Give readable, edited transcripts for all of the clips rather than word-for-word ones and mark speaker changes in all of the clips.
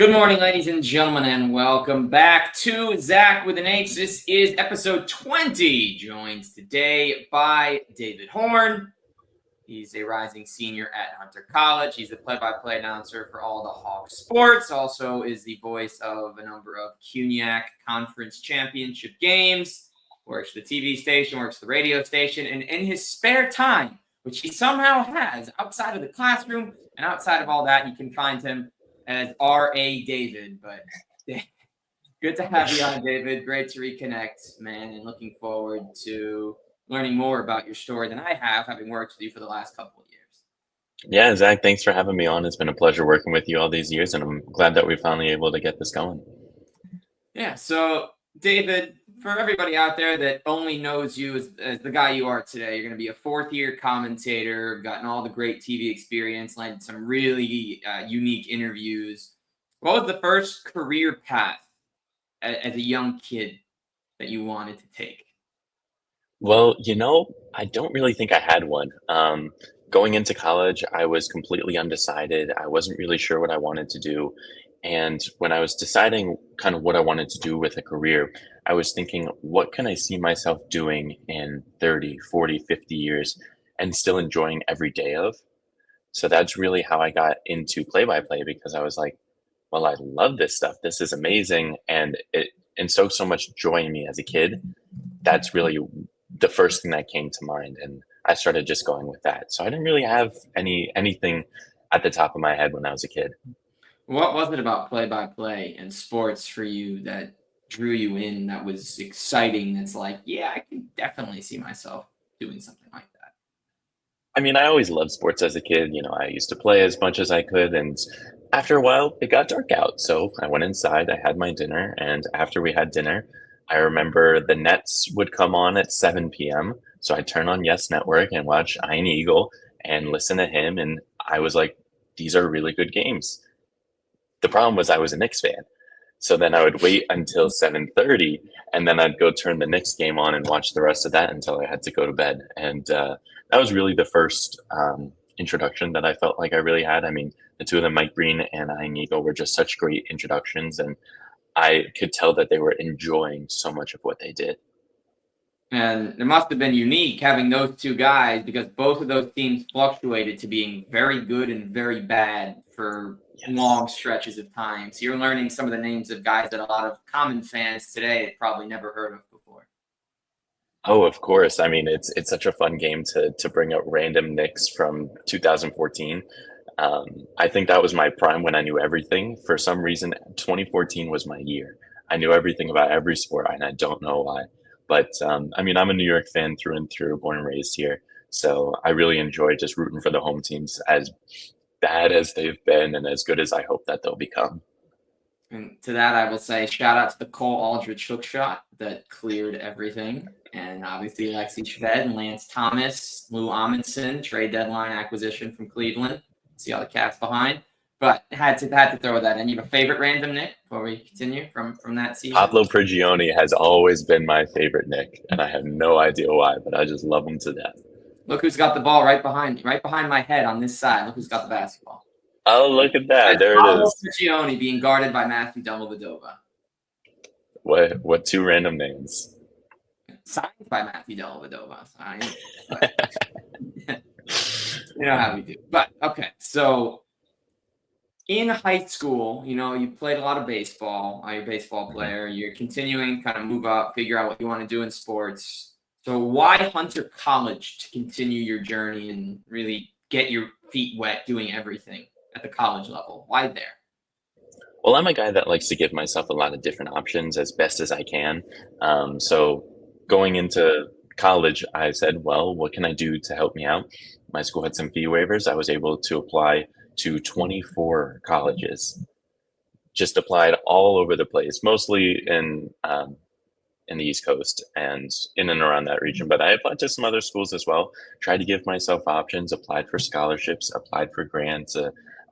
Speaker 1: Good morning, ladies and gentlemen, and welcome back to Zach with an H. This is episode 20, joined today by David Horn. He's a rising senior at Hunter College. He's the play-by-play announcer for all the Hawk sports, also is the voice of a number of CUNY Conference Championship games, works the TV station, works the radio station, and in his spare time, which he somehow has outside of the classroom and outside of all that, you can find him as R.A. David. But good to have you on, David. Great to reconnect, man, and looking forward to learning more about your story than I have, having worked with you for the last couple of years.
Speaker 2: Yeah, Zach, thanks for having me on. It's been a pleasure working with you all these years, and I'm glad that we're finally able to get this going.
Speaker 1: Yeah, so David, for everybody out there that only knows you as the guy you are today, you're going to be a fourth-year commentator, gotten all the great TV experience, led some really unique interviews. What was the first career path as a young kid that you wanted to take?
Speaker 2: Well, I don't really think I had one. Going into college, I was completely undecided. I wasn't really sure what I wanted to do. And when I was deciding kind of what I wanted to do with a career, I was thinking, what can I see myself doing in 30, 40, 50 years and still enjoying every day of? So that's really how I got into play-by-play because I was like, well, I love this stuff. This is amazing. And it invoked so much joy in me as a kid. That's really the first thing that came to mind. And I started just going with that. So I didn't really have anything at the top of my head when I was a kid.
Speaker 1: What was it about play-by-play and sports for you that drew you in, that was exciting, that's like, yeah, I can definitely see myself doing something like that?
Speaker 2: I mean, I always loved sports as a kid. I used to play as much as I could. And after a while, it got dark out. So I went inside, I had my dinner. And after we had dinner, I remember the Nets would come on at 7 p.m. So I'd turn on Yes Network and watch Ian Eagle and listen to him. And I was like, these are really good games. The problem was I was a Knicks fan. So then I would wait until 7:30, and then I'd go turn the Knicks game on and watch the rest of that until I had to go to bed. And that was really the first introduction that I felt like I really had. I mean, the two of them, Mike Breen and Ian Eagle, were just such great introductions, and I could tell that they were enjoying so much of what they did.
Speaker 1: And it must have been unique having those two guys because both of those teams fluctuated to being very good and very bad for
Speaker 2: Yes.
Speaker 1: long stretches of time. So you're learning some of the names of guys that a lot of common fans today had probably never heard of before.
Speaker 2: Oh, of course. I mean, it's such a fun game to bring up random Knicks from 2014. Um, I think that was my prime when I knew everything. For some reason, 2014 was my year. I knew everything about every sport, and I don't know why. But I mean, I'm a New York fan through and through, born and raised here. So I really enjoy just rooting for the home teams, as bad as they've been and as good as I hope that they'll become.
Speaker 1: And to that, I will say shout out to the Cole Aldrich hook shot that cleared everything. And obviously, Lexi Shved and Lance Thomas, Lou Amundsen, trade deadline acquisition from Cleveland. See all the cats behind. But had to throw that in. You have a favorite random Nick before we continue from that season?
Speaker 2: Pablo Prigioni has always been my favorite Nick, and I have no idea why, but I just love him to death.
Speaker 1: Look who's got the ball right behind my head on this side. Look who's got the basketball.
Speaker 2: Oh, look at that.
Speaker 1: That's
Speaker 2: There it
Speaker 1: Pablo
Speaker 2: is.
Speaker 1: Prigioni being guarded by Matthew Dellavedova.
Speaker 2: What two random names?
Speaker 1: Signed by Matthew Dellavedova. You know how we do. But okay, so in high school, you played a lot of baseball. You're a baseball player. You're continuing to kind of move up, figure out what you want to do in sports. So why Hunter College to continue your journey and really get your feet wet doing everything at the college level? Why there?
Speaker 2: Well, I'm a guy that likes to give myself a lot of different options as best as I can. So going into college, I said, well, what can I do to help me out? My school had some fee waivers. I was able to apply to 24 colleges, just applied all over the place, mostly in the East Coast and in and around that region. But I applied to some other schools as well, tried to give myself options, applied for scholarships, applied for grants,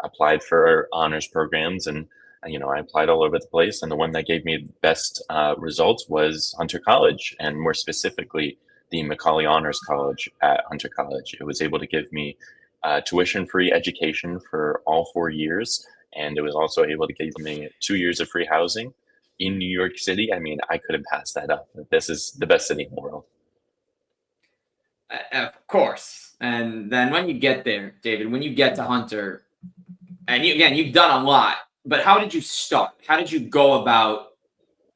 Speaker 2: applied for honors programs. And, I applied all over the place. And the one that gave me the best results was Hunter College, and more specifically, the Macaulay Honors College at Hunter College. It was able to give me tuition-free education for all 4 years, and it was also able to give me 2 years of free housing in New York City. I mean, I couldn't pass that up. This is the best city in the world.
Speaker 1: Of course. And then when you get there, David, when you get to Hunter, and again, you've done a lot, but how did you start? How did you go about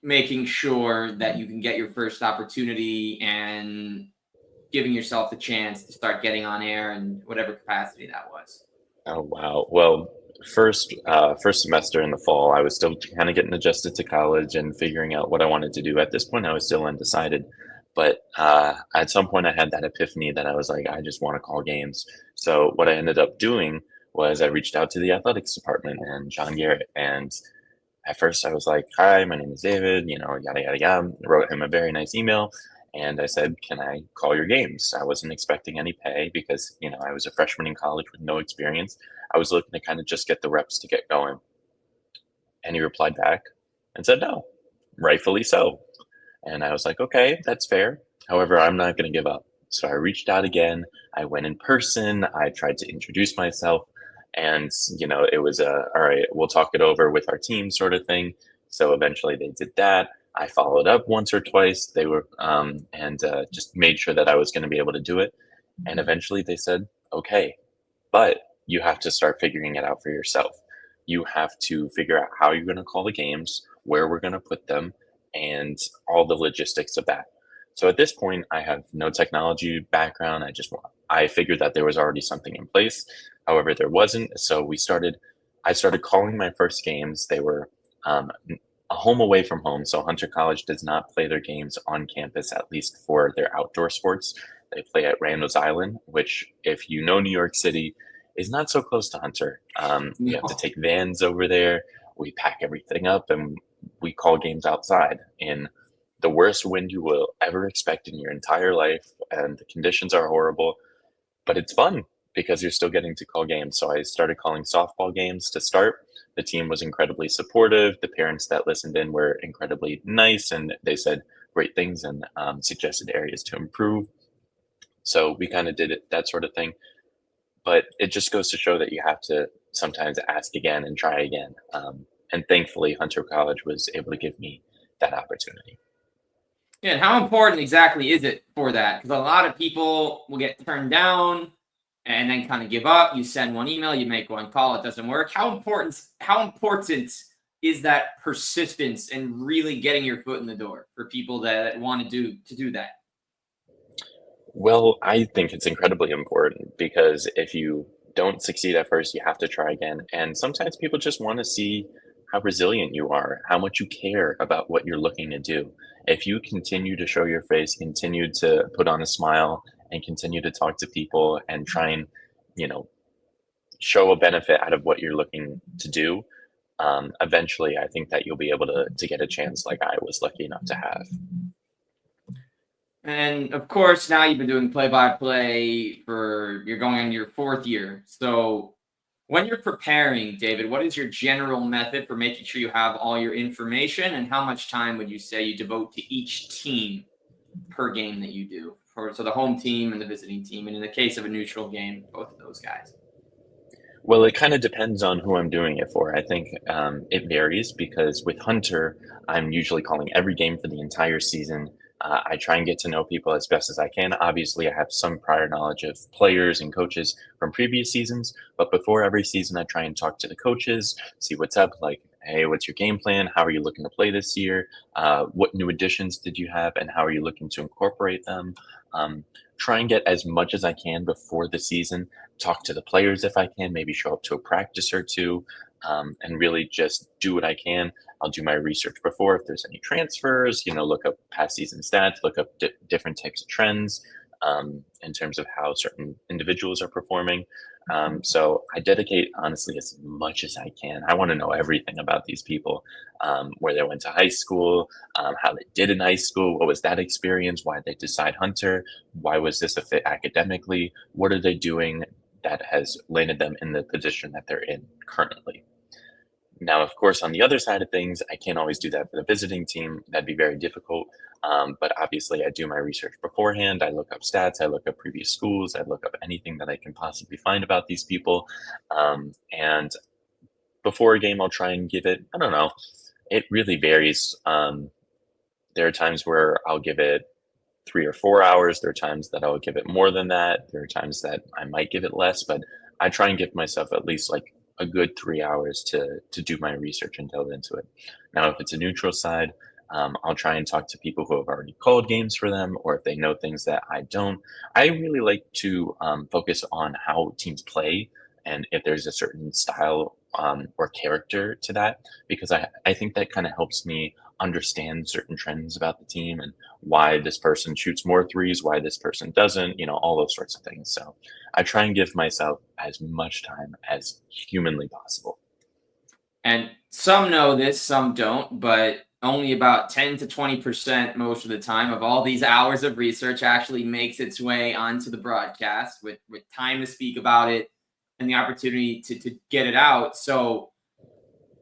Speaker 1: making sure that you can get your first opportunity and giving yourself the chance to start getting on air in whatever capacity that was?
Speaker 2: Oh wow. Well, first semester in the fall, I was still kind of getting adjusted to college and figuring out what I wanted to do. At this point, I was still undecided. But at some point, I had that epiphany that I was like, I just want to call games. So what I ended up doing was I reached out to the athletics department and John Garrett, and at first I was like, "Hi, my name is David," yada yada yada. Wrote him a very nice email, and I said, "Can I call your games?" I wasn't expecting any pay because I was a freshman in college with no experience. I was looking to kind of just get the reps to get going. And he replied back and said, "No, rightfully so." And I was like, "Okay, that's fair. However, I'm not going to give up." So I reached out again. I went in person. I tried to introduce myself. And, it was all right, we'll talk it over with our team sort of thing. So eventually they did that. I followed up once or twice. They were, and just made sure that I was going to be able to do it. And eventually they said, "Okay, but you have to start figuring it out for yourself. You have to figure out how you're going to call the games, where we're going to put them, and all the logistics of that." So at this point, I have no technology background. I figured that there was already something in place. However, there wasn't. So I started calling my first games. They were um, a home away from home. So Hunter College does not play their games on campus, at least for their outdoor sports. They play at Randall's Island, which, if you know New York City, is not so close to Hunter. You have to
Speaker 1: No.
Speaker 2: take vans over there. We pack everything up and we call games outside in the worst wind you will ever expect in your entire life. And the conditions are horrible, but it's fun because you're still getting to call games. So I started calling softball games to start. The team was incredibly supportive. The parents that listened in were incredibly nice, and they said great things and suggested areas to improve. So we kind of did it, that sort of thing. But it just goes to show that you have to sometimes ask again and try again. And thankfully, Hunter College was able to give me that opportunity.
Speaker 1: Yeah, and how important exactly is it for that? Because a lot of people will get turned down and then kind of give up. You send one email, you make one call, it doesn't work. How important is that persistence and really getting your foot in the door for people that want to do that?
Speaker 2: Well, I think it's incredibly important because if you don't succeed at first, you have to try again. And sometimes people just want to see how resilient you are, how much you care about what you're looking to do. If you continue to show your face, continue to put on a smile, and continue to talk to people and try and, you know, show a benefit out of what you're looking to do, eventually I think that you'll be able to get a chance like I was lucky enough to have.
Speaker 1: And of course, now you've been doing play by play you're going on your fourth year. So when you're preparing, David, what is your general method for making sure you have all your information, and how much time would you say you devote to each team per game that you do? So the home team and the visiting team, and in the case of a neutral game, both of those guys.
Speaker 2: Well, it kind of depends on who I'm doing it for. I think it varies because with Hunter, I'm usually calling every game for the entire season. I try and get to know people as best as I can. Obviously, I have some prior knowledge of players and coaches from previous seasons, but before every season, I try and talk to the coaches, see what's up. Like, hey, what's your game plan? How are you looking to play this year? What new additions did you have, and how are you looking to incorporate them? Um, Try and get as much as I can before the season, talk to the players if I can, maybe show up to a practice or two, and really just do what I can. I'll do my research before if there's any transfers, look up past season stats, look up different types of trends in terms of how certain individuals are performing. So I dedicate honestly as much as I can. I want to know everything about these people, where they went to high school, how they did in high school, what was that experience, why did they decide Hunter, why was this a fit academically, what are they doing that has landed them in the position that they're in currently. Now, of course, on the other side of things, I can't always do that for the visiting team. That'd be very difficult. But obviously, I do my research beforehand. I look up stats, I look up previous schools, I look up anything that I can possibly find about these people. And before a game, I'll try and give it, I don't know, it really varies. There are times where I'll give it 3 or 4 hours. There are times that I'll give it more than that. There are times that I might give it less, but I try and give myself at least like a good 3 hours to do my research and delve into it. Now, if it's a neutral side, I'll try and talk to people who have already called games for them, or if they know things that I don't. I really like to focus on how teams play and if there's a certain style or character to that, because I think that kind of helps me understand certain trends about the team and why this person shoots more threes, why this person doesn't, all those sorts of things. So I try and give myself as much time as humanly possible.
Speaker 1: And some know this, some don't, but only about 10 to 20% most of the time of all these hours of research actually makes its way onto the broadcast with time to speak about it and the opportunity to get it out. So,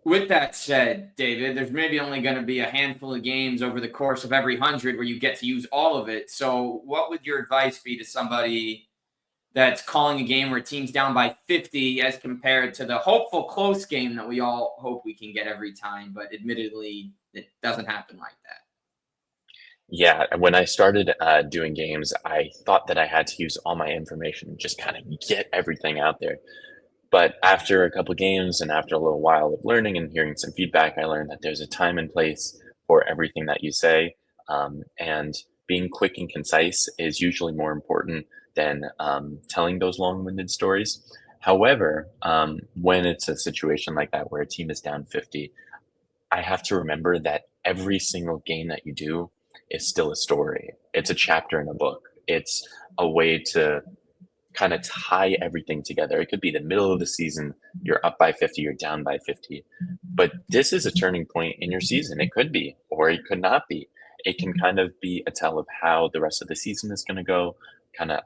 Speaker 1: with that said, David, there's maybe only going to be a handful of games over the course of every 100 where you get to use all of it. So, what would your advice be to somebody that's calling a game where a team's down by 50 as compared to the hopeful close game that we all hope we can get every time, but admittedly, it doesn't happen like that.
Speaker 2: Yeah, when I started doing games, I thought that I had to use all my information and just kind of get everything out there. But after a couple games and after a little while of learning and hearing some feedback, I learned that there's a time and place for everything that you say. And being quick and concise is usually more important than telling those long winded stories. However, when it's a situation like that where a team is down 50, I have to remember that every single game that you do is still a story. It's a chapter in a book. It's a way to kind of tie everything together. It could be the middle of the season, you're up by 50, you're down by 50. But this is a turning point in your season. It could be, or it could not be. It can kind of be a tell of how the rest of the season is going to go.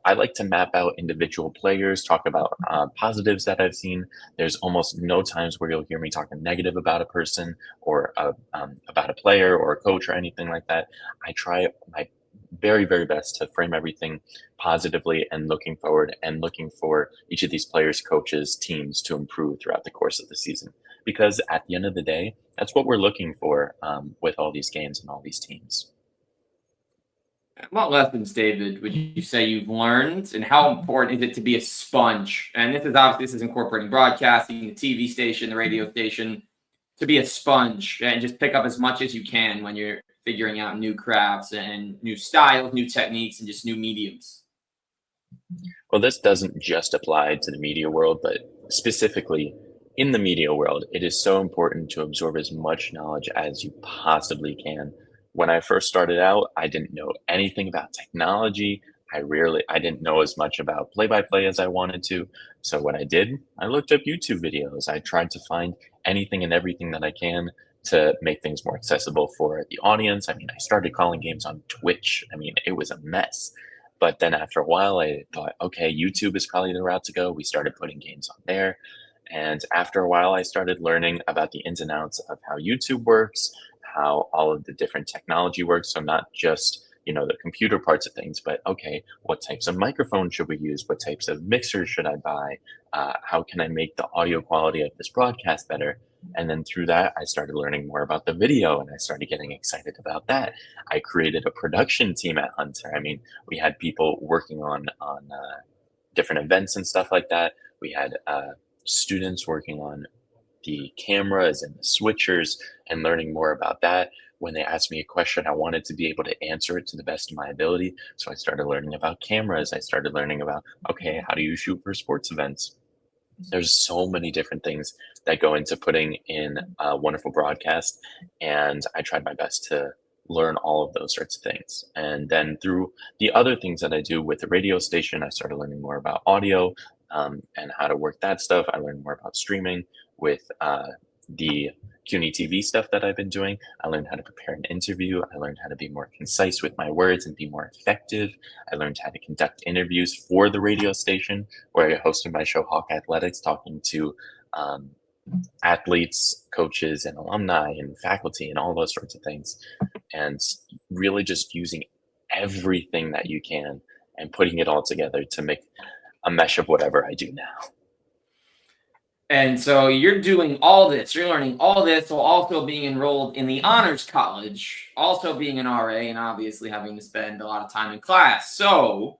Speaker 2: I like to map out individual players, talk about positives that I've seen. There's almost no times where you'll hear me talking negative about a person or about a player or a coach or anything like that. I try my very, very best to frame everything positively and looking forward and looking for each of these players, coaches, teams to improve throughout the course of the season. Because at the end of the day, that's what we're looking for with all these games and all these teams.
Speaker 1: What lessons, David, would you say you've learned, and how important is it to be a sponge? And this is incorporating broadcasting, the TV station, the radio station, to be a sponge and just pick up as much as you can when you're figuring out new crafts and new styles, new techniques, and just new mediums.
Speaker 2: Well, this doesn't just apply to the media world, but specifically in the media world, it is so important to absorb as much knowledge as you possibly can. When I first started out, I didn't know anything about technology. I didn't know as much about play by play as I wanted to. So what I did, I looked up YouTube videos. I tried to find anything and everything that I can to make things more accessible for the audience. I mean, I started calling games on Twitch. I mean, it was a mess. But then after a while, I thought, okay, YouTube is probably the route to go. We started putting games on there. And after a while, I started learning about the ins and outs of how YouTube works, how all of the different technology works. So not just, the computer parts of things, but okay, what types of microphones should we use? What types of mixers should I buy? How can I make the audio quality of this broadcast better? And then through that, I started learning more about the video and I started getting excited about that. I created a production team at Hunter. I mean, we had people working on different events and stuff like that. We had students working on the cameras and the switchers and learning more about that. When they asked me a question, I wanted to be able to answer it to the best of my ability. So I started learning about cameras. I started learning about, okay, how do you shoot for sports events? There's so many different things that go into putting in a wonderful broadcast. And I tried my best to learn all of those sorts of things. And then through the other things that I do with the radio station, I started learning more about audio and how to work that stuff. I learned more about streaming with the CUNY TV stuff that I've been doing. I learned how to prepare an interview. I learned how to be more concise with my words and be more effective. I learned how to conduct interviews for the radio station where I hosted my show Hawk Athletics, talking to um, athletes, coaches, and alumni and faculty and all those sorts of things. And really just using everything that you can and putting it all together to make a mesh of whatever I do now.
Speaker 1: And so you're doing all this, you're learning all this while also being enrolled in the honors college, also being an RA, and obviously having to spend a lot of time in class. So,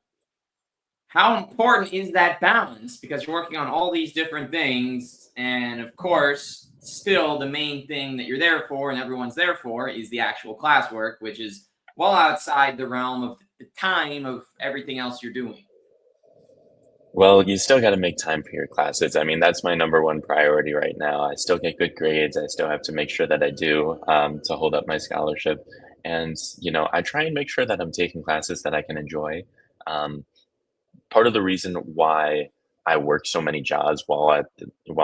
Speaker 1: how important is that balance? Because you're working on all these different things. And of course, still the main thing that you're there for and everyone's there for is the actual classwork, which is well outside the realm of the time of everything else you're doing.
Speaker 2: Well, you still got to make time for your classes. I mean, that's my number one priority right now. I still get good grades. I still have to make sure that I do to hold up my scholarship. And, I try and make sure that I'm taking classes that I can enjoy. Um, Part of the reason why I work so many jobs while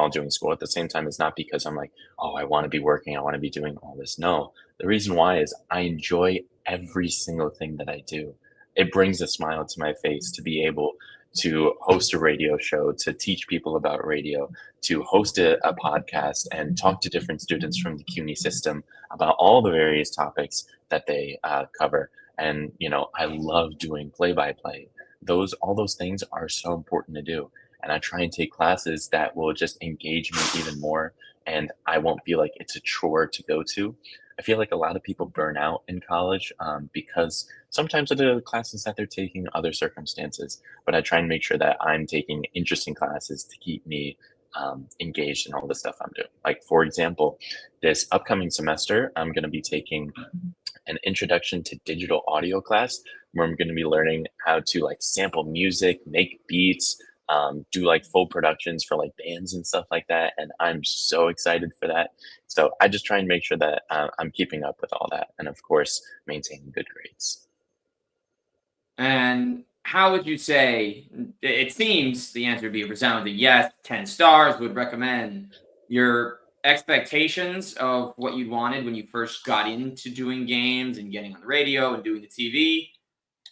Speaker 2: doing school at the same time is not because I'm like, oh, I want to be working, I want to be doing all this. No, the reason why is I enjoy every single thing that I do. It brings a smile to my face to be able to host a radio show, to teach people about radio, to host a podcast and talk to different students from the CUNY system about all the various topics that they cover. And, I love doing play by play. All those things are so important to do, and I try and take classes that will just engage me even more, and I won't feel like it's a chore to go to. I feel like a lot of people burn out in college because sometimes of the classes that they're taking, other circumstances, but I try and make sure that I'm taking interesting classes to keep me engaged in all the stuff I'm doing. Like, for example, this upcoming semester I'm going to be taking an introduction to digital audio class where I'm going to be learning how to like sample music, make beats, do like full productions for like bands and stuff like that. And I'm so excited for that. So I just try and make sure that I'm keeping up with all that. And of course, maintaining good grades.
Speaker 1: And how would you say it seems the answer would be a resounding yes, 10 stars, would recommend your expectations of what you wanted when you first got into doing games and getting on the radio and doing the TV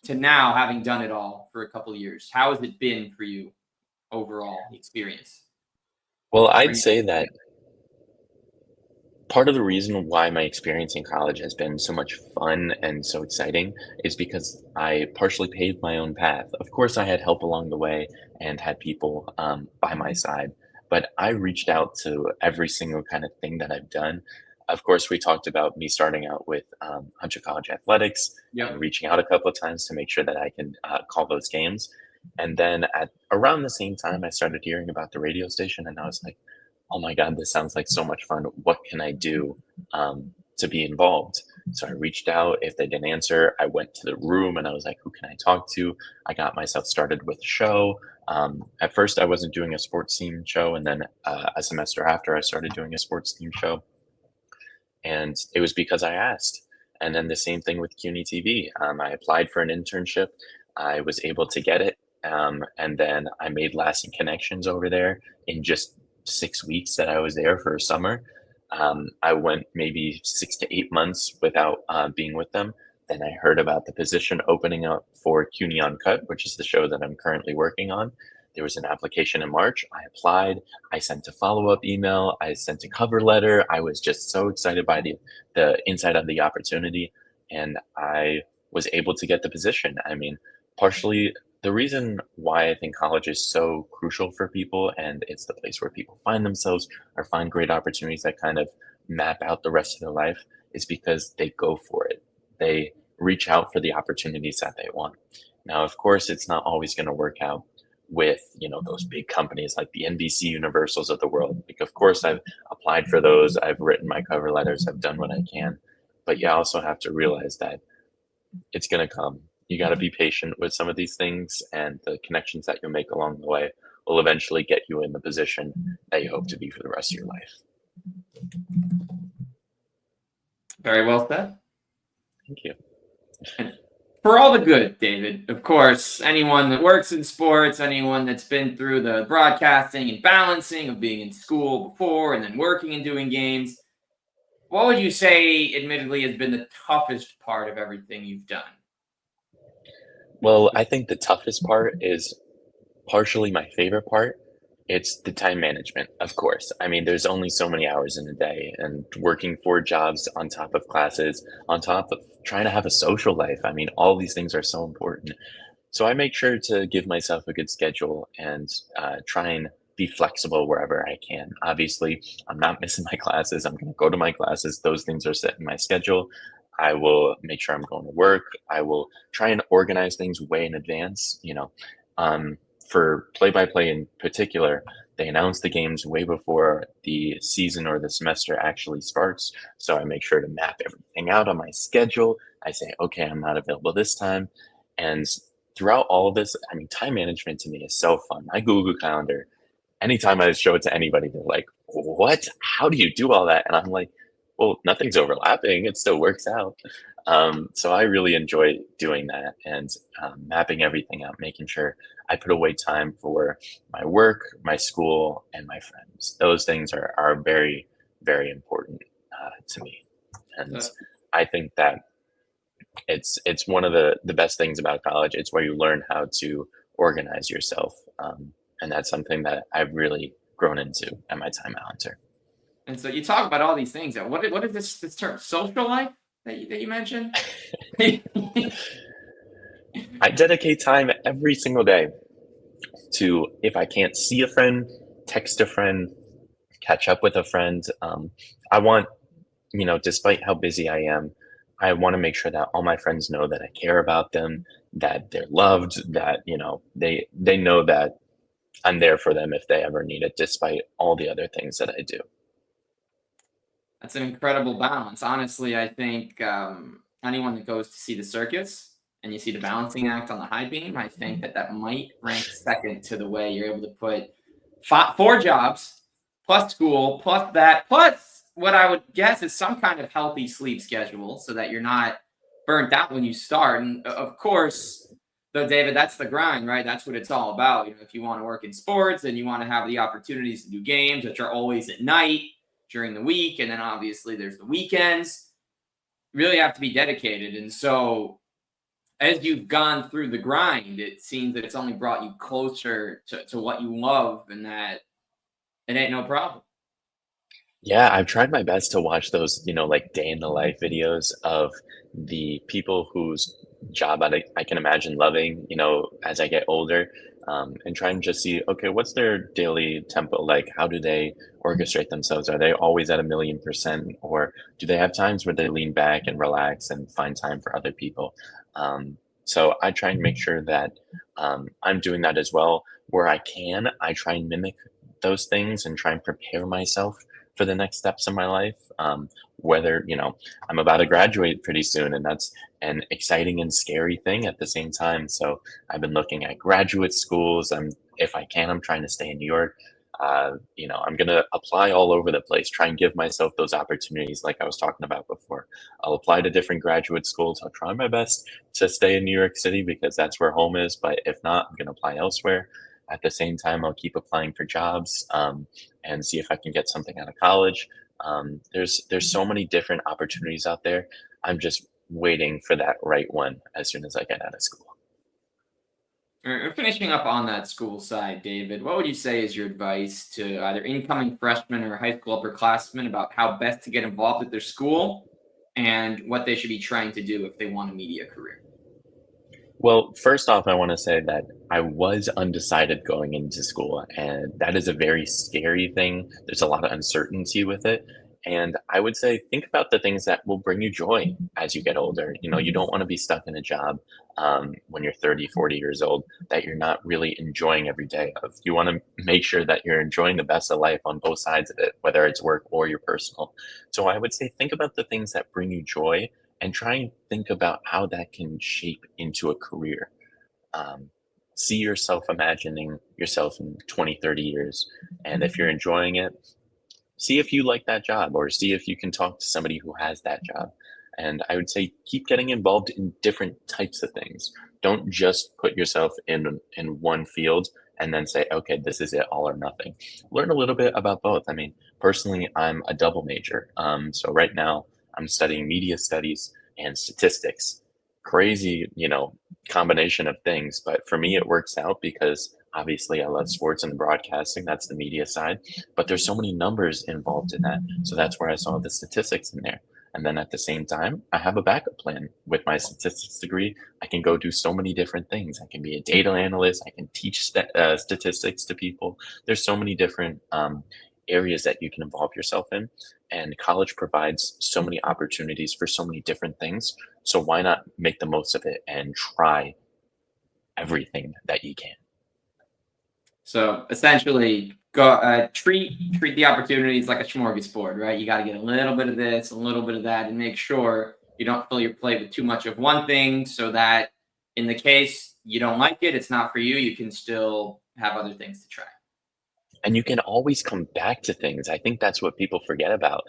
Speaker 1: to now having done it all for a couple of years. How has it been for you overall, the experience?
Speaker 2: Well,
Speaker 1: Are
Speaker 2: I'd
Speaker 1: you
Speaker 2: say that part of the reason why my experience in college has been so much fun and so exciting is because I partially paved my own path. Of course, I had help along the way and had people by my side, but I reached out to every single kind of thing that I've done. Of course, we talked about me starting out with Hunter College Athletics and
Speaker 1: Yep.
Speaker 2: reaching out a couple of times to make sure that I can call those games. And then at around the same time, I started hearing about the radio station, and I was like, oh my God, this sounds like so much fun. What can I do to be involved? So I reached out. If they didn't answer, I went to the room and I was like, who can I talk to? I got myself started with a show. At first, I wasn't doing a sports themed show. And then a semester after, I started doing a sports themed show. And it was because I asked. And then the same thing with CUNY TV. I applied for an internship. I was able to get it. And then I made lasting connections over there in just 6 weeks that I was there for a summer. I went maybe 6 to 8 months without being with them. Then I heard about the position opening up for CUNY Uncut, which is the show that I'm currently working on. There was an application in March. I applied. I sent a follow-up email. I sent a cover letter. I was just so excited by the inside of the opportunity, and I was able to get the position. I mean, partially the reason why I think college is so crucial for people and it's the place where people find themselves or find great opportunities that kind of map out the rest of their life is because they go for it. They reach out for the opportunities that they want. Now, of course, it's not always going to work out with those big companies like the NBC Universals of the world. Like, of course, I've applied for those. I've written my cover letters. I've done what I can, but you also have to realize that it's going to come. You got to be patient with some of these things, and the connections that you'll make along the way will eventually get you in the position that you hope to be for the rest of your life.
Speaker 1: Very well said.
Speaker 2: Thank you.
Speaker 1: And for all the good, David, of course, anyone that works in sports, anyone that's been through the broadcasting and balancing of being in school before and then working and doing games, what would you say, admittedly, has been the toughest part of everything you've done?
Speaker 2: Well, I think the toughest part is partially my favorite part. It's the time management, of course. I mean, there's only so many hours in a day, and working four jobs on top of classes, on top of trying to have a social life. I mean, all these things are so important. So I make sure to give myself a good schedule and try and be flexible wherever I can. Obviously, I'm not missing my classes. I'm going to go to my classes. Those things are set in my schedule. I will make sure I'm going to work. I will try and organize things way in advance. Um, for play by play in particular, they announce the games way before the season or the semester actually starts. So I make sure to map everything out on my schedule. I say, okay, I'm not available this time. And throughout all of this, I mean, time management to me is so fun. My Google Calendar, anytime I show it to anybody, they're like, "What? How do you do all that?" And I'm like, "Well, nothing's overlapping. It still works out." So I really enjoy doing that and mapping everything out, making sure I put away time for my work, my school, and my friends. Those things are very, very important to me, and
Speaker 1: So,
Speaker 2: I think that it's one of the best things about college. It's where you learn how to organize yourself, and that's something that I've really grown into at my time at Hunter.
Speaker 1: and so you talk about all these things. What is this term social life that you mentioned?
Speaker 2: I dedicate time every single day to, if I can't see a friend, text a friend, catch up with a friend. I want, despite how busy I am, I want to make sure that all my friends know that I care about them, that they're loved, that they know that I'm there for them if they ever need it, despite all the other things that I do.
Speaker 1: That's an incredible balance. Honestly, I think anyone that goes to see the circus and you see the balancing act on the high beam, I think that might rank second to the way you're able to put four jobs plus school plus that plus what I would guess is some kind of healthy sleep schedule so that you're not burnt out when you start. And of course, though, David, that's the grind, right? That's what it's all about. If you want to work in sports and you want to have the opportunities to do games, which are always at night during the week, and then obviously there's the weekends. You really have to be dedicated. And so as you've gone through the grind, it seems that it's only brought you closer to what you love and that it ain't no problem.
Speaker 2: Yeah, I've tried my best to watch those, like day in the life videos of the people whose job I can imagine loving, as I get older, and try and just see, okay, what's their daily tempo like? How do they orchestrate themselves? Are they always at 1,000,000%, or do they have times where they lean back and relax and find time for other people? So I try and make sure that I'm doing that as well. Where I can, I try and mimic those things and try and prepare myself for the next steps in my life. Whether, I'm about to graduate pretty soon, and that's an exciting and scary thing at the same time. So I've been looking at graduate schools. If I can, I'm trying to stay in New York. I'm going to apply all over the place, try and give myself those opportunities like I was talking about before. I'll apply to different graduate schools. I'll try my best to stay in New York City because that's where home is. But if not, I'm going to apply elsewhere. At the same time, I'll keep applying for jobs and see if I can get something out of college. There's so many different opportunities out there. I'm just waiting for that right one as soon as I get out of school.
Speaker 1: Finishing up on that school side, David, what would you say is your advice to either incoming freshmen or high school upperclassmen about how best to get involved at their school and what they should be trying to do if they want a media career?
Speaker 2: Well, first off, I want to say that I was undecided going into school, and that is a very scary thing. There's a lot of uncertainty with it. And I would say, think about the things that will bring you joy as you get older. You don't want to be stuck in a job when you're 30, 40 years old that you're not really enjoying every day of. You want to make sure that you're enjoying the best of life on both sides of it, whether it's work or your personal. So I would say, think about the things that bring you joy and try and think about how that can shape into a career. Um, See yourself imagining yourself in 20, 30 years. And if you're enjoying it, see if you like that job or see if you can talk to somebody who has that job. And I would say keep getting involved in different types of things. Don't just put yourself in one field and then say, okay, this is it, all or nothing. Learn a little bit about both. I mean, personally, I'm a double major. So right now I'm studying media studies and statistics. Crazy, combination of things. But for me, it works out because obviously I love sports and broadcasting. That's the media side, but there's so many numbers involved in that. So that's where I saw the statistics in there. And then at the same time, I have a backup plan. With my statistics degree, I can go do so many different things. I can be a data analyst. I can teach statistics to people. There's so many different areas that you can involve yourself in. And college provides so many opportunities for so many different things. So why not make the most of it and try everything that you can?
Speaker 1: So essentially, go treat the opportunities like a smorgasbord, right? You got to get a little bit of this, a little bit of that, and make sure you don't fill your plate with too much of one thing, so that in the case you don't like it, it's not for you. You can still have other things to try.
Speaker 2: And you can always come back to things. I think that's what people forget about.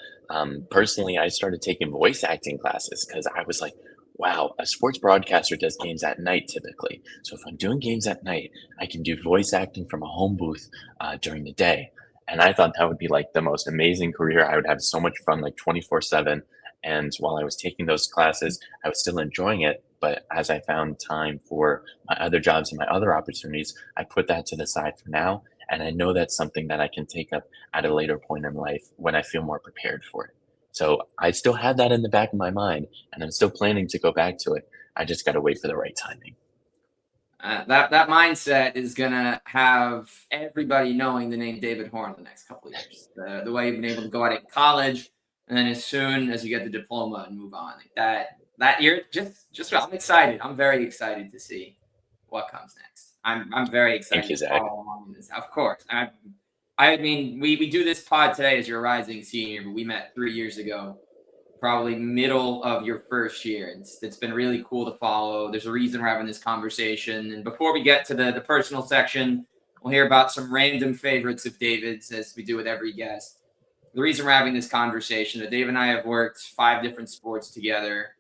Speaker 2: Personally, I started taking voice acting classes because I was like, wow, a sports broadcaster does games at night typically. So if I'm doing games at night, I can do voice acting from a home booth during the day. And I thought that would be like the most amazing career. I would have so much fun, like 24/7. And while I was taking those classes, I was still enjoying it. But as I found time for my other jobs and my other opportunities, I put that to the side for now, and I know that's something that I can take up at a later point in life when I feel more prepared for it. So I still have that in the back of my mind, and I'm still planning to go back to it. I just got to wait for the right timing.
Speaker 1: That mindset is gonna have everybody knowing the name David Horn the next couple of years. The way you've been able to go out in college, and then as soon as you get the diploma and move on, like that you're just I'm excited. I'm very excited to see what comes next. I'm very
Speaker 2: Thank
Speaker 1: excited
Speaker 2: you,
Speaker 1: to
Speaker 2: Zach.
Speaker 1: follow along in this. Of course, I mean we do this pod today as you're a rising senior, but we met 3 years ago, probably middle of your first year. It's been really cool to follow. There's a reason we're having this conversation. And before we get to the personal section, we'll hear about some random favorites of David's, as we do with every guest. The reason we're having this conversation, that Dave and I have worked 5 different sports together,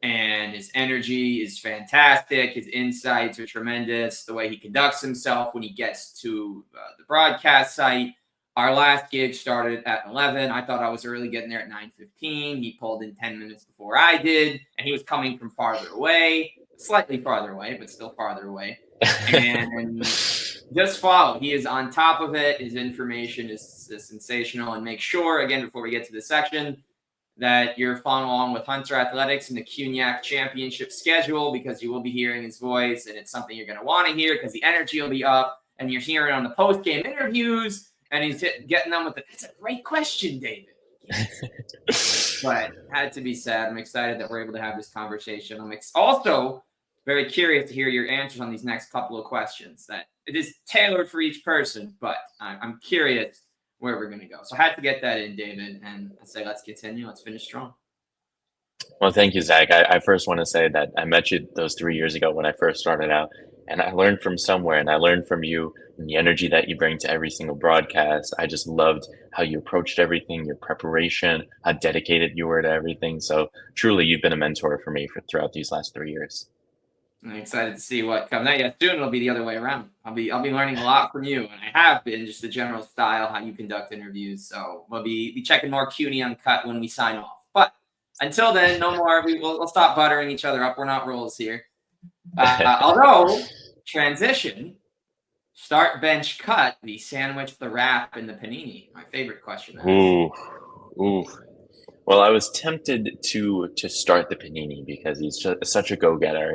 Speaker 1: and his energy is fantastic. His insights are tremendous. The way he conducts himself when he gets to the broadcast site. Our last gig started at 11. I thought I was early, getting there at 9:15. He pulled in 10 minutes before I did, and he was coming from farther away, slightly farther away, but still farther away. And just follow. He is on top of it. His information is sensational. And make sure, again, before we get to the section, that you're following along with Hunter Athletics and the CUNY Championship schedule, because you will be hearing his voice, and it's something you're going to want to hear because the energy will be up, and you're hearing on the post-game interviews, and he's getting them with it's a great question, David. Yes. But had to be said. I'm excited that we're able to have this conversation. I'm also very curious to hear your answers on these next couple of questions. That it is tailored for each person, but I'm curious where we're going to go. So I had to get that in, David, and I say let's continue. Let's finish strong.
Speaker 2: Well, thank you, Zach. I first want to say that I met you those 3 years ago when I first started out, and I learned from somewhere, and I learned from you and the energy that you bring to every single broadcast. I just loved how you approached everything, your preparation, how dedicated you were to everything. So truly, you've been a mentor for me throughout these last 3 years.
Speaker 1: I'm excited to see what comes. Now, yeah, soon it'll be the other way around. I'll be learning a lot from you, and I have been, just the general style, how you conduct interviews. So we'll be checking more CUNY Uncut when we sign off. But until then, no more. We'll stop buttering each other up. We're not rules here. Although transition, start, bench, cut, the sandwich, the wrap, and the panini. My favorite question.
Speaker 2: Ooh, ooh. Well, I was tempted to start the panini because he's just such a go-getter.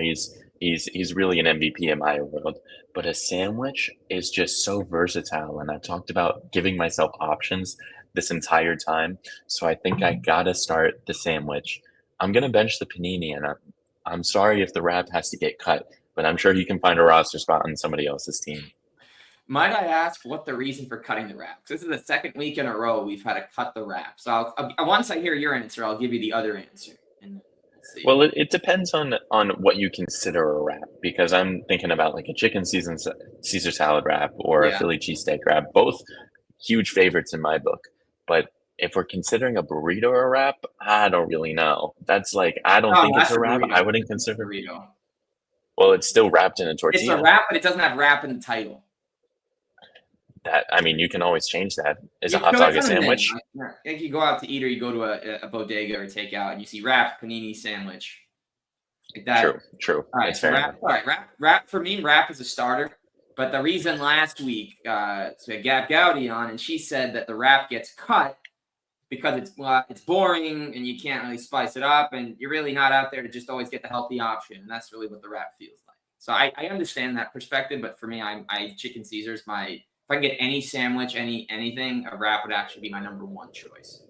Speaker 2: He's really an MVP in my world. But a sandwich is just so versatile, and I've talked about giving myself options this entire time. So I think I gotta start the sandwich. I'm gonna bench the panini, and I'm sorry if the wrap has to get cut, but I'm sure he can find a roster spot on somebody else's team.
Speaker 1: Might I ask what the reason for cutting the wrap? This is the second week in a row we've had to cut the wrap. So once I hear your answer, I'll give you the other answer. And let's see.
Speaker 2: Well, it depends on what you consider a wrap, because I'm thinking about like a chicken Caesar salad wrap or a
Speaker 1: Yeah.
Speaker 2: Philly cheesesteak wrap, both huge favorites in my book. But if we're considering a burrito a wrap, I don't really know. That's like, I don't
Speaker 1: Oh,
Speaker 2: think it's
Speaker 1: that's
Speaker 2: a
Speaker 1: a
Speaker 2: wrap.
Speaker 1: burrito.
Speaker 2: I wouldn't
Speaker 1: It's a
Speaker 2: consider.
Speaker 1: burrito.
Speaker 2: Well, it's still wrapped in a
Speaker 1: It's a
Speaker 2: tortilla.
Speaker 1: wrap, but it doesn't have wrap in the title.
Speaker 2: That, I mean, you can always change that. Is a
Speaker 1: You
Speaker 2: hot
Speaker 1: could,
Speaker 2: dog a
Speaker 1: it's on the menu.
Speaker 2: sandwich?
Speaker 1: Like you go out to eat, or you go to a bodega or take out, and you see wrap panini sandwich. Like that.
Speaker 2: True.
Speaker 1: All right,
Speaker 2: That's
Speaker 1: so
Speaker 2: fair
Speaker 1: wrap.
Speaker 2: enough.
Speaker 1: All right, wrap for me. Wrap is a starter. But the reason last week, so we had Gab Gowdy on, and she said that the wrap gets cut because it's boring and you can't really spice it up, and you're really not out there to just always get the healthy option, and that's really what the wrap feels like. So I understand that perspective, but for me, I chicken Caesar's my. If I can get any sandwich, anything, a wrap would actually be my number one choice.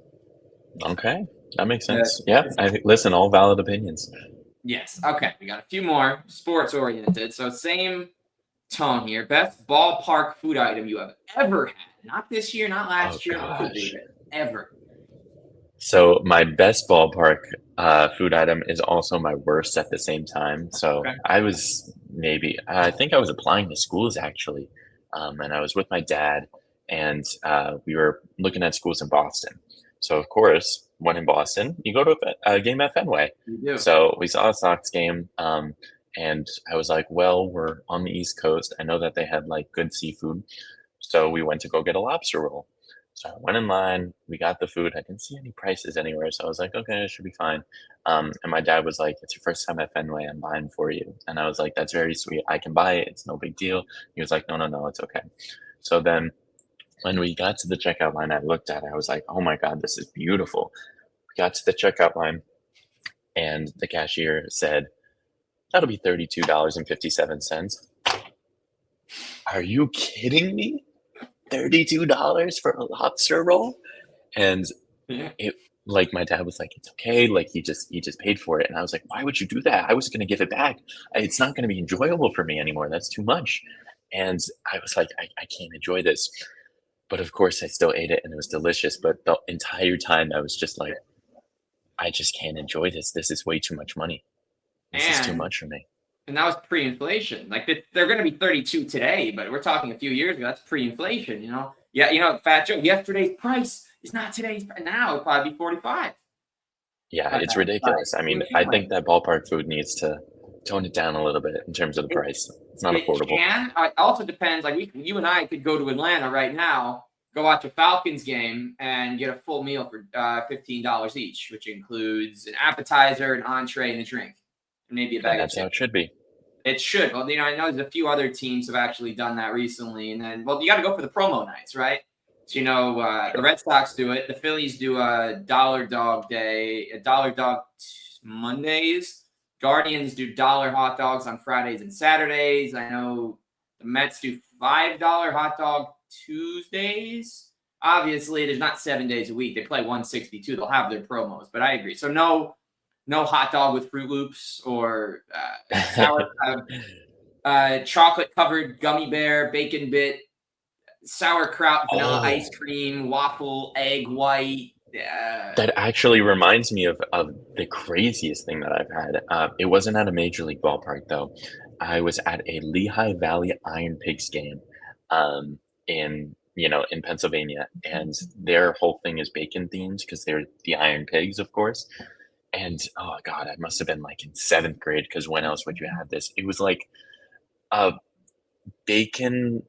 Speaker 2: Okay, that makes
Speaker 1: The,
Speaker 2: sense. Yeah, listen, all valid opinions.
Speaker 1: yes. Okay, we got a few more sports oriented. So same tone here. Best ballpark food item you have ever had. Not this year, not
Speaker 2: Oh
Speaker 1: last year. It could be,
Speaker 2: gosh.
Speaker 1: but ever.
Speaker 2: So my best ballpark food item is also my worst at the same time. So
Speaker 1: Okay.
Speaker 2: I think I was applying to schools actually, and I was with my dad, and we were looking at schools in Boston. So of course, when in Boston, you go to a game at Fenway.
Speaker 1: You do.
Speaker 2: So we saw a Sox game, and I was like, well, we're on the East Coast. I know that they had like good seafood, so we went to go get a lobster roll. So I went in line, we got the food. I didn't see any prices anywhere, so I was like, okay, it should be fine. And my dad was like, it's your first time at Fenway, I'm buying for you. And I was like, that's very sweet. I can buy it. It's no big deal. He was like, no, no, no, it's okay. So then when we got to the checkout line, I looked at it. I was like, oh my God, this is beautiful. We got to the checkout line, and the cashier said, that'll be $32.57. Are you kidding me? $32 for a lobster roll? And
Speaker 1: Yeah.
Speaker 2: it like my dad was like, it's okay, like he just paid for it. And I was like, why would you do that? I was gonna give it back. It's not gonna be enjoyable for me anymore. That's too much. And I was like, I can't enjoy this. But of course I still ate it and it was delicious. But the entire time I was just like, I just can't enjoy this. This is way too much money. This is too
Speaker 1: And
Speaker 2: much for me.
Speaker 1: that was pre-inflation. Like they're going to be 32 today, but we're talking a few years ago. That's pre-inflation. Yeah. Fat Joe. Yesterday's price is not today's. Now it'll probably be 45.
Speaker 2: Yeah,
Speaker 1: But
Speaker 2: it's
Speaker 1: but
Speaker 2: ridiculous. I mean,
Speaker 1: it
Speaker 2: I
Speaker 1: can
Speaker 2: think
Speaker 1: win.
Speaker 2: that ballpark food needs to tone it down a little bit in terms of the
Speaker 1: It,
Speaker 2: price. It's not
Speaker 1: it
Speaker 2: affordable.
Speaker 1: can. It also depends. Like you and I could go to Atlanta right now, go watch a Falcons game, and get a full meal for $15 each, which includes an appetizer, an entree, and a drink, and maybe a
Speaker 2: And
Speaker 1: bag of
Speaker 2: that's how
Speaker 1: chips.
Speaker 2: it should be.
Speaker 1: It should. Well, I know there's a few other teams have actually done that recently, and then you got to go for the promo nights, right? So the
Speaker 2: Sure.
Speaker 1: Red Sox do it. The Phillies do a dollar dog day, a dollar dog Mondays. Guardians do dollar hot dogs on Fridays and Saturdays. I know the Mets do $5 hot dog Tuesdays. Obviously, there's not 7 days a week. They play 162. They'll have their promos, but I agree. So no hot dog with Fruit Loops or chocolate covered gummy bear, bacon bit, sauerkraut, vanilla ice
Speaker 2: Oh,
Speaker 1: cream, waffle, egg white.
Speaker 2: that actually reminds me of the craziest thing that I've had. It wasn't at a major league ballpark though. I was at a Lehigh Valley Iron Pigs game, in Pennsylvania, and their whole thing is bacon themed because they're the Iron Pigs, of course. And oh God, I must have been like in seventh grade because when else would you have this? It was like a bacon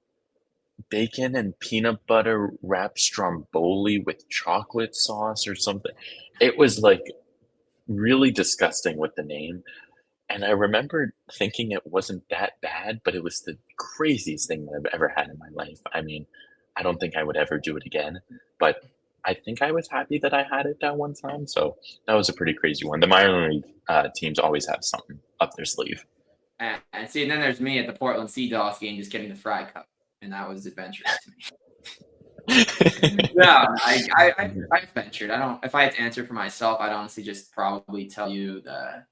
Speaker 2: bacon and peanut butter wrapped stromboli with chocolate sauce or something. It was like really disgusting with the name. And I remember thinking it wasn't that bad, but it was the craziest thing that I've ever had in my life. I mean, I don't think I would ever do it again, but I think I was happy that I had it that one time. So that was a pretty crazy one. The minor league teams always have something up their sleeve.
Speaker 1: And see, and then there's me at the Portland Sea Dogs game just getting the fry cup, and that was adventurous to me. No, I've ventured. I don't. If I had to answer for myself, I'd honestly just probably tell you the.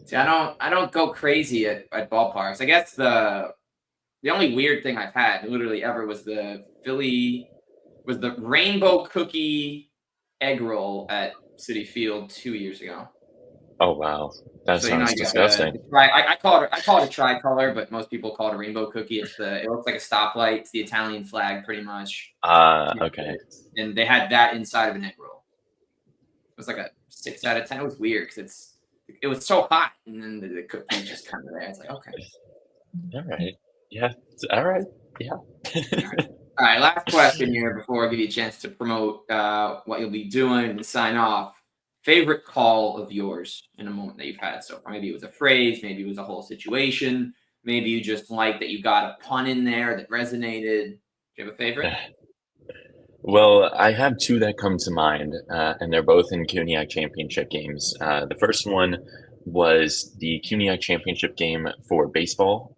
Speaker 1: See, I don't go crazy at ballparks. I guess the only weird thing I've had literally ever was the rainbow cookie egg roll at City Field 2 years ago.
Speaker 2: Oh, wow. That
Speaker 1: So
Speaker 2: sounds
Speaker 1: you got the,
Speaker 2: disgusting.
Speaker 1: the tri- I call it a tricolor, but most people call it a rainbow cookie. It looks like a stoplight. It's the Italian flag, pretty much.
Speaker 2: Okay.
Speaker 1: And they had that inside of an egg roll. It was like a 6 out of 10. It was weird because it was so hot, and then the cookie just kind of there. It's like okay.
Speaker 2: All right. Yeah. All right. Yeah.
Speaker 1: All right, last question here before I give you a chance to promote what you'll be doing and sign off. Favorite call of yours in a moment that you've had so far? Maybe it was a phrase, maybe it was a whole situation, maybe you just like that you got a pun in there that resonated. Do you have a favorite?
Speaker 2: Well, I have two that come to mind, and they're both in CUNY Championship games. The first one was the CUNY Championship game for baseball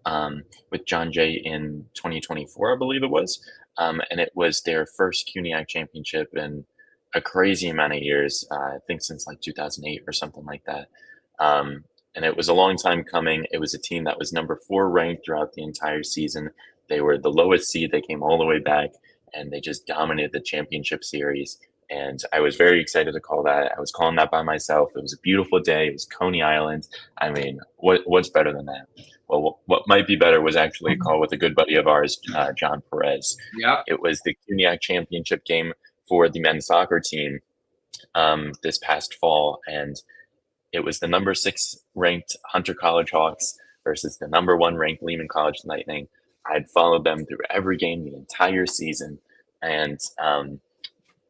Speaker 2: with John Jay in 2024, I believe it was. And it was their first CUNY Championship in a crazy amount of years, I think since like 2008 or something like that. Um, and it was a long time coming. It was a team that was number four ranked throughout the entire season. They were the lowest seed. They came all the way back and they just dominated the championship series. And I was very excited to call that. I was calling that by myself. It was a beautiful day. It was Coney Island. I mean, what's better than that? Well, what might be better was actually a call with a good buddy of ours, John Perez.
Speaker 1: Yep.
Speaker 2: It was the CUNY championship game for the men's soccer team this past fall, and it was the number six ranked Hunter College Hawks versus the number one ranked Lehman College Lightning. I'd followed them through every game the entire season, and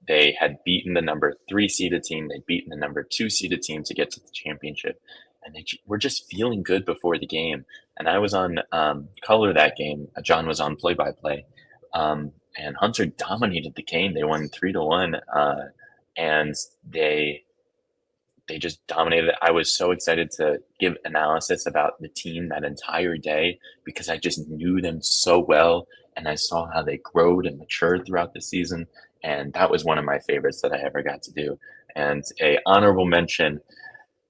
Speaker 2: they had beaten the number three seeded team. They'd beaten the number two seeded team to get to the championship, and they were just feeling good before the game. And I was on color that game. John was on play by play, and Hunter dominated the game. They won 3-1, and they just dominated it. I was so excited to give analysis about the team that entire day because I just knew them so well and I saw how they growed and matured throughout the season. And that was one of my favorites that I ever got to do. And a honorable mention,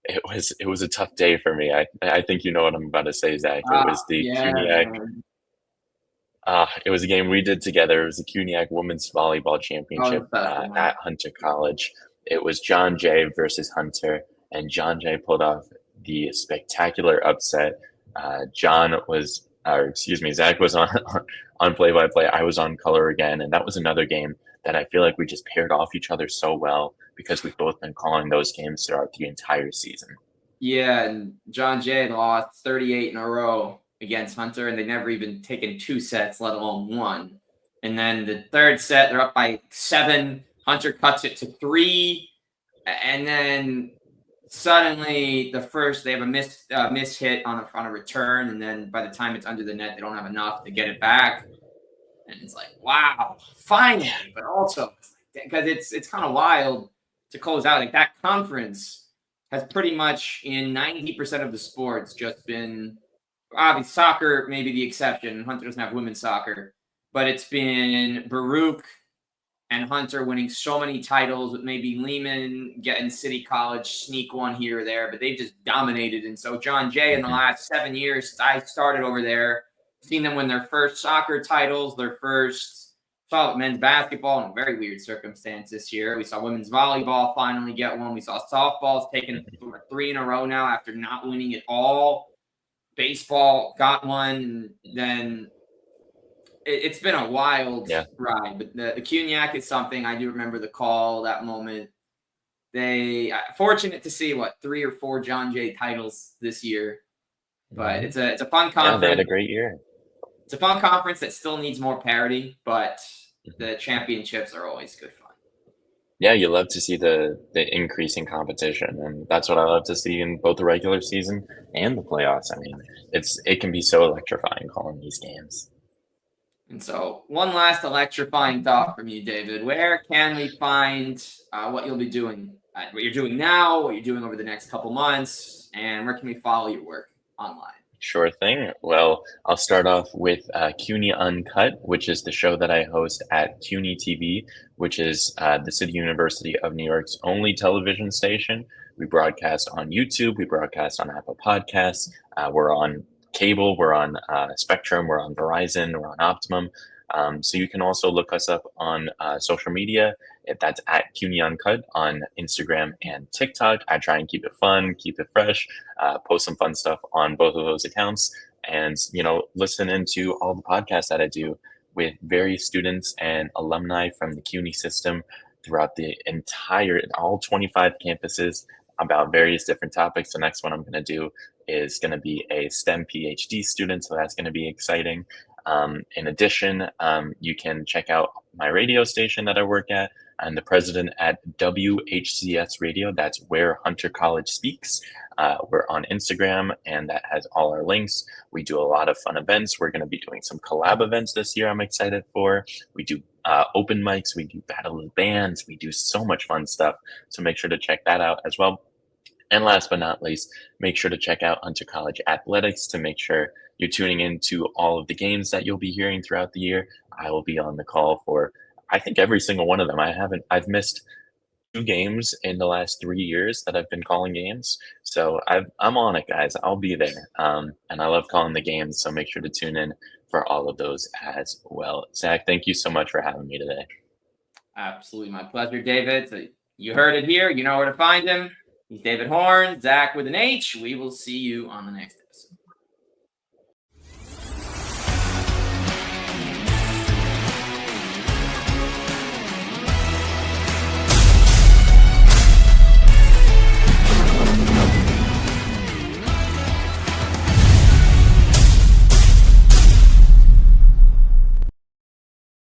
Speaker 2: it was a tough day for me. I think you know what I'm about to say, Zach. It was the
Speaker 1: Yeah,
Speaker 2: CUNYAC.
Speaker 1: man.
Speaker 2: It was a game we did together. It was the CUNYAC Women's Volleyball
Speaker 1: That
Speaker 2: Championship
Speaker 1: was a special one.
Speaker 2: at Hunter College. It was John Jay versus Hunter, and John Jay pulled off the spectacular upset. John was, or excuse me, Zach was on on play by play. I was on color again, and that was another game that I feel like we just paired off each other so well because we've both been calling those games throughout the entire season.
Speaker 1: Yeah, and John Jay had lost 38 in a row against Hunter, and they never even taken two sets, let alone one. And then the third set, they're up by 7. Hunter cuts it to 3, and then suddenly they have a miss hit on a return, and then by the time it's under the net, they don't have enough to get it back. And it's like, wow, finally! But also because it's kind of wild to close out like that conference has pretty much in 90% of the sports just been obviously soccer, maybe the exception. Hunter doesn't have women's soccer, but it's been Baruch and Hunter winning so many titles with maybe Lehman getting City College sneak one here or there, but they've just dominated. And so John Jay in the last 7 years since I started over there, seen them win their first soccer titles, their first saw men's basketball in a very weird circumstance this year. We saw women's volleyball finally get one. We saw softball's taken 3 in a row now after not winning at all. Baseball got one, and then it's been a wild ride. But the CUNYAC is something I do remember the call, that moment. They fortunate to see 3 or 4 John Jay titles this year, but it's a fun conference.
Speaker 2: Yeah, they had a great year.
Speaker 1: It's a fun conference that still needs more parity, but the championships are always good fun.
Speaker 2: Yeah, you love to see the increasing competition, and that's what I love to see in both the regular season and the playoffs. I mean, it can be so electrifying calling these games.
Speaker 1: And so, one last electrifying thought from you, David. Where can we find what you'll be doing, what you're doing now, what you're doing over the next couple months, and where can we follow your work online?
Speaker 2: Sure thing. Well, I'll start off with CUNY Uncut, which is the show that I host at CUNY TV, which is the City University of New York's only television station. We broadcast on YouTube. We broadcast on Apple Podcasts. We're on cable. We're on Spectrum. We're on Verizon. We're on Optimum. So you can also look us up on social media. That's at CUNY Uncut on Instagram and TikTok. I try and keep it fun, keep it fresh, post some fun stuff on both of those accounts, and listen into all the podcasts that I do with various students and alumni from the CUNY system throughout all 25 campuses about various different topics. The next one I'm going to do is going to be a STEM PhD student, so that's going to be exciting. In addition, you can check out my radio station that I work at. I'm the president at WHCS Radio. That's Where Hunter College Speaks. We're on Instagram, and that has all our links. We do a lot of fun events. We're going to be doing some collab events this year I'm excited for. We do open mics. We do battle of the bands. We do so much fun stuff. So make sure to check that out as well. And last but not least, make sure to check out Hunter College Athletics to make sure you're tuning into all of the games that you'll be hearing throughout the year. I will be on the call for, I think, every single one of them. I've missed 2 games in the last 3 years that I've been calling games. So I'm on it, guys. I'll be there. And I love calling the games. So make sure to tune in for all of those as well. Zach, thank you so much for having me today.
Speaker 1: Absolutely my pleasure, David. So you heard it here. You know where to find him. He's David Horn, Zach with an H. We will see you on the next